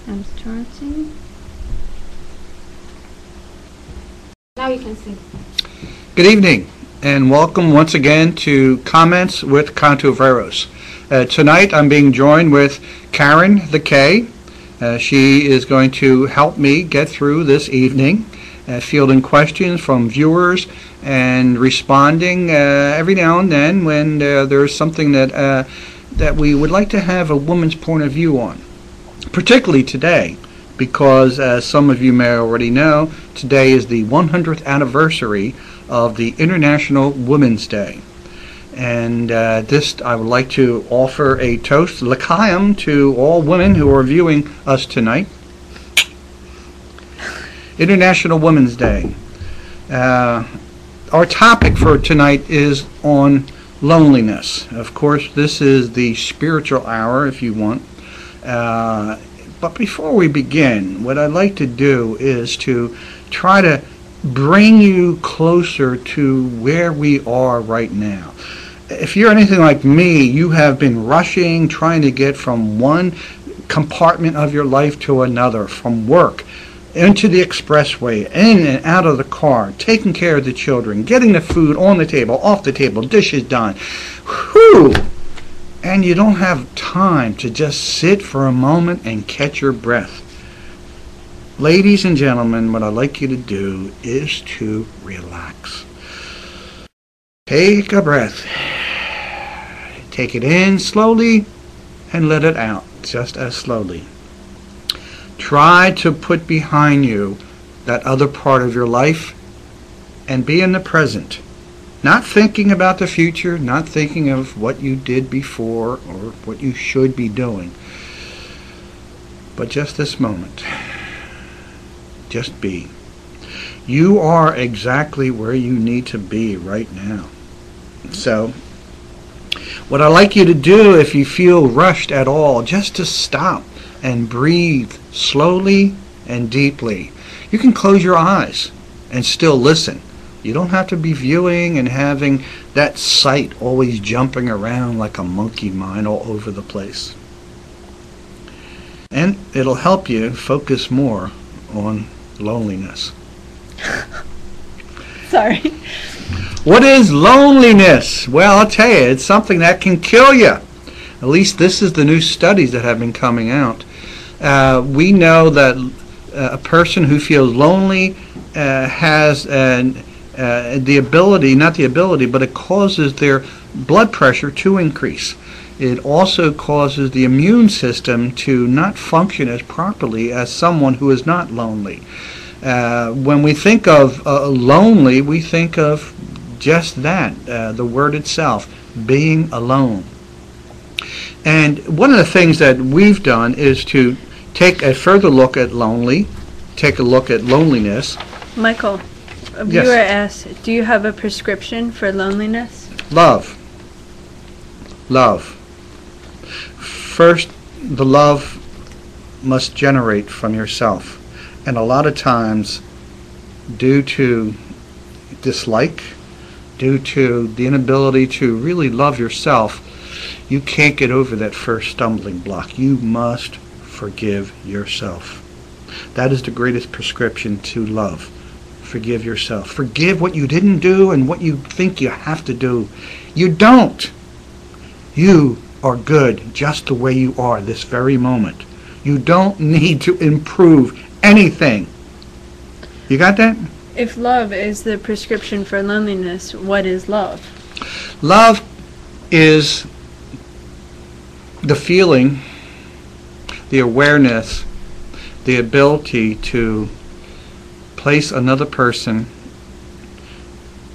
I'm starting. Now you can see. Good evening, and welcome once again to Comments with Contos. Tonight I'm being joined with Karen the K. She is going to help me get through this evening, fielding questions from viewers and responding every now and then when there's something that we would like to have a woman's point of view on, particularly today, because as some of you may already know, today is the 100th anniversary of the International Women's Day. And I would like to offer a toast, l'chaim, to all women who are viewing us tonight. International Women's Day. Our topic for tonight is on loneliness. Of course, this is the spiritual hour, if you want. But before we begin, what I'd like to do is to try to bring you closer to where we are right now. If you're anything like me, you have been rushing, trying to get from one compartment of your life to another, from work into the expressway, in and out of the car, taking care of the children, getting the food on the table, off the table, dishes done. Whew! And you don't have time to just sit for a moment and catch your breath. Ladies and gentlemen, what I'd like you to do is to relax. Take a breath. Take it in slowly and let it out just as slowly. Try to put behind you that other part of your life and be in the present. Not thinking about the future, not thinking of what you did before or what you should be doing, but just this moment. Just be. You are exactly where you need to be right now. So, what I'd like you to do, if you feel rushed at all, just to stop and breathe slowly and deeply. You can close your eyes and still listen. You don't have to be viewing and having that sight always jumping around like a monkey mind all over the place. And it'll help you focus more on loneliness. Sorry. What is loneliness? Well, I'll tell you, it's something that can kill you. At least this is the new studies that have been coming out. We know that a person who feels lonely has the ability, not the ability, but it causes their blood pressure to increase. It also causes the immune system to not function as properly as someone who is not lonely. When we think of lonely, we think of just that, the word itself, being alone. And one of the things that we've done is to take a further look at take a look at loneliness. Michael, a Yes. viewer asked, do you have a prescription for loneliness? Love. Love. First, the love must generate from yourself. And a lot of times, due to dislike, due to the inability to really love yourself, you can't get over that first stumbling block. You must forgive yourself. That is the greatest prescription to love. Forgive yourself. Forgive what you didn't do and what you think you have to do. You don't. You are good just the way you are this very moment. You don't need to improve anything. You got that? If love is the prescription for loneliness, what is love? Love is the feeling, the awareness, the ability to place another person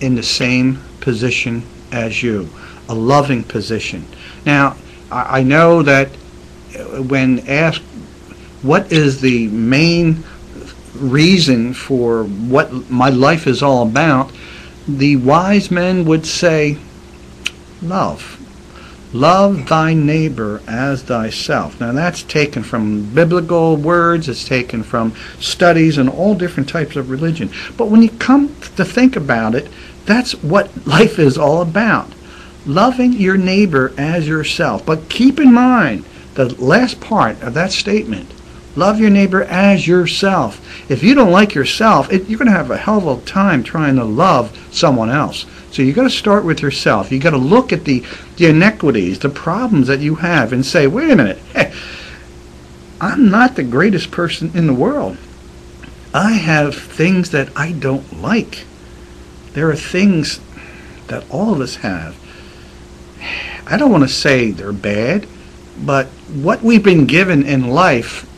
in the same position as you, a loving position. Now, I know that when asked what is the main reason for what my life is all about, the wise men would say, love. Love thy neighbor as thyself. Now that's taken from biblical words, it's taken from studies and all different types of religion. But when you come to think about it, that's what life is all about. Loving your neighbor as yourself. But keep in mind the last part of that statement, Love your neighbor as yourself. If you don't like yourself, you're going to have a hell of a time trying to love someone else. So you got to start with yourself. You got to look at the inequities, the problems that you have, and say, wait a minute, hey, I'm not the greatest person in the world. I have things that I don't like. There are things that all of us have. I don't want to say they're bad, but what we've been given in life,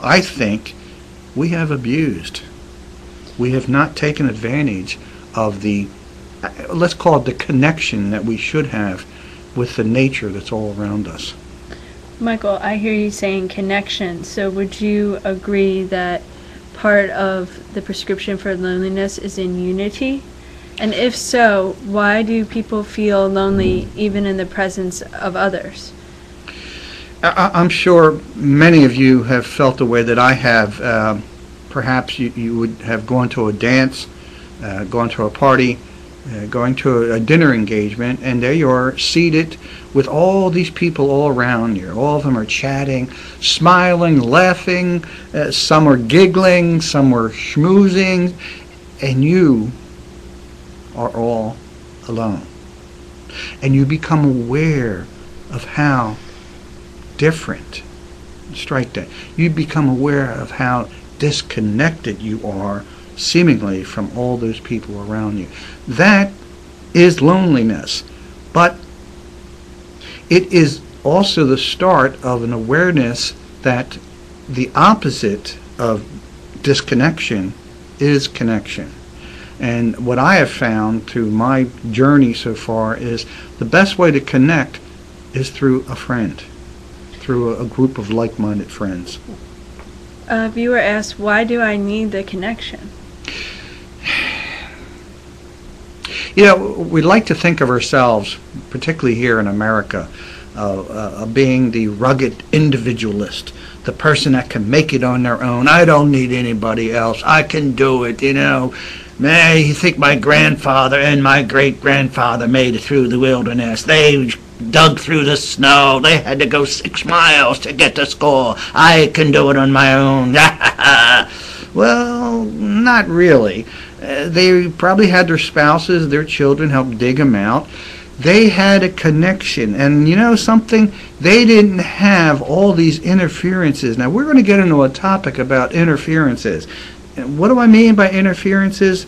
I think, we have abused. We have not taken advantage of the, let's call it the connection that we should have with the nature that's all around us. Michael, I hear you saying connection. So would you agree that part of the prescription for loneliness is in unity? And if so, why do people feel lonely even in the presence of others? I'm sure many of you have felt the way that I have. Perhaps you would have gone to a dance, gone to a party, going to a dinner engagement, and there you are seated with all these people all around you. All of them are chatting, smiling, laughing. Some are giggling, some are schmoozing, and you are all alone. And you become aware of how different, strike that, you become aware of how disconnected you are seemingly from all those people around you. That is loneliness. But it is also the start of an awareness that the opposite of disconnection is connection. And what I have found through my journey so far is the best way to connect is through a friend, through a group of like-minded friends. A viewer asked, why do I need the connection? You know, we like to think of ourselves, particularly here in America, being the rugged individualist, the person that can make it on their own. I don't need anybody else. I can do it, you know. Man, you think my grandfather and my great-grandfather made it through the wilderness. They dug through the snow. They had to go 6 miles to get to school. I can do it on my own. Well, not really. They probably had their spouses, their children help dig them out. They had a connection, and you know something? They didn't have all these interferences. Now, we're going to get into a topic about interferences. And what do I mean by interferences?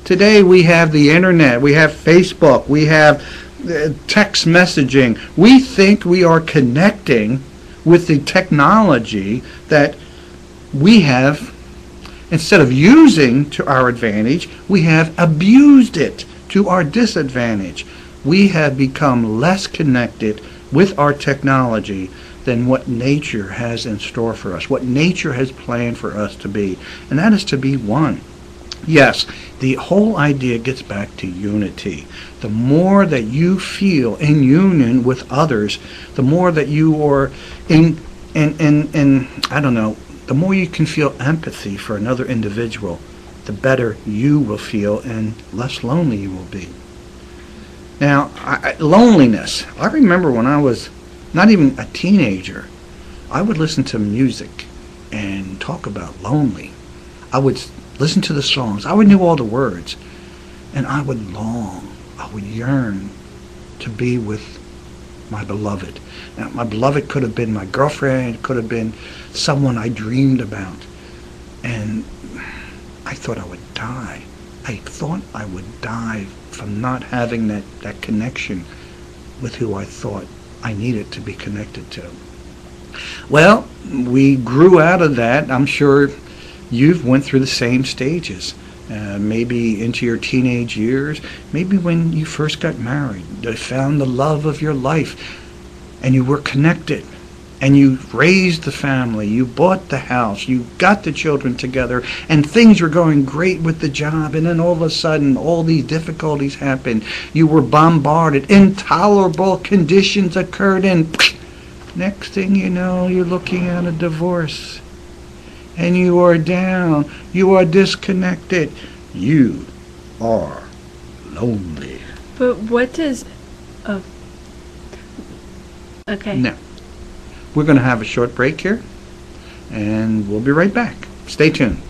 Today we have the internet, we have Facebook, we have text messaging. We think we are connecting with the technology that we have. Instead of using to our advantage, we have abused it to our disadvantage. We have become less connected with our technology than what nature has in store for us, what nature has planned for us to be, and that is to be one. Yes, the whole idea gets back to unity. The more that you feel in union with others, the more that you are in I don't know, the more you can feel empathy for another individual, the better you will feel and less lonely you will be. Now, loneliness. I remember when I was not even a teenager, I would listen to music and talk about lonely. I would listen to the songs. I would know all the words. And I would long, I would yearn to be with my beloved. Now, my beloved could have been my girlfriend, it could have been someone I dreamed about. And I thought I would die. I thought I would die from not having that connection with who I thought I needed to be connected to. Well, we grew out of that. I'm sure you've went through the same stages. Maybe into your teenage years, maybe when you first got married, you found the love of your life, and you were connected, and you raised the family, you bought the house, you got the children together, and things were going great with the job, and then all of a sudden, all these difficulties happened. You were bombarded, intolerable conditions occurred, and next thing you know, you're looking at a divorce. And you are down, you are disconnected, you are lonely. But what does... Oh. Okay. Now, we're going to have a short break here. and we'll be right back. Stay tuned.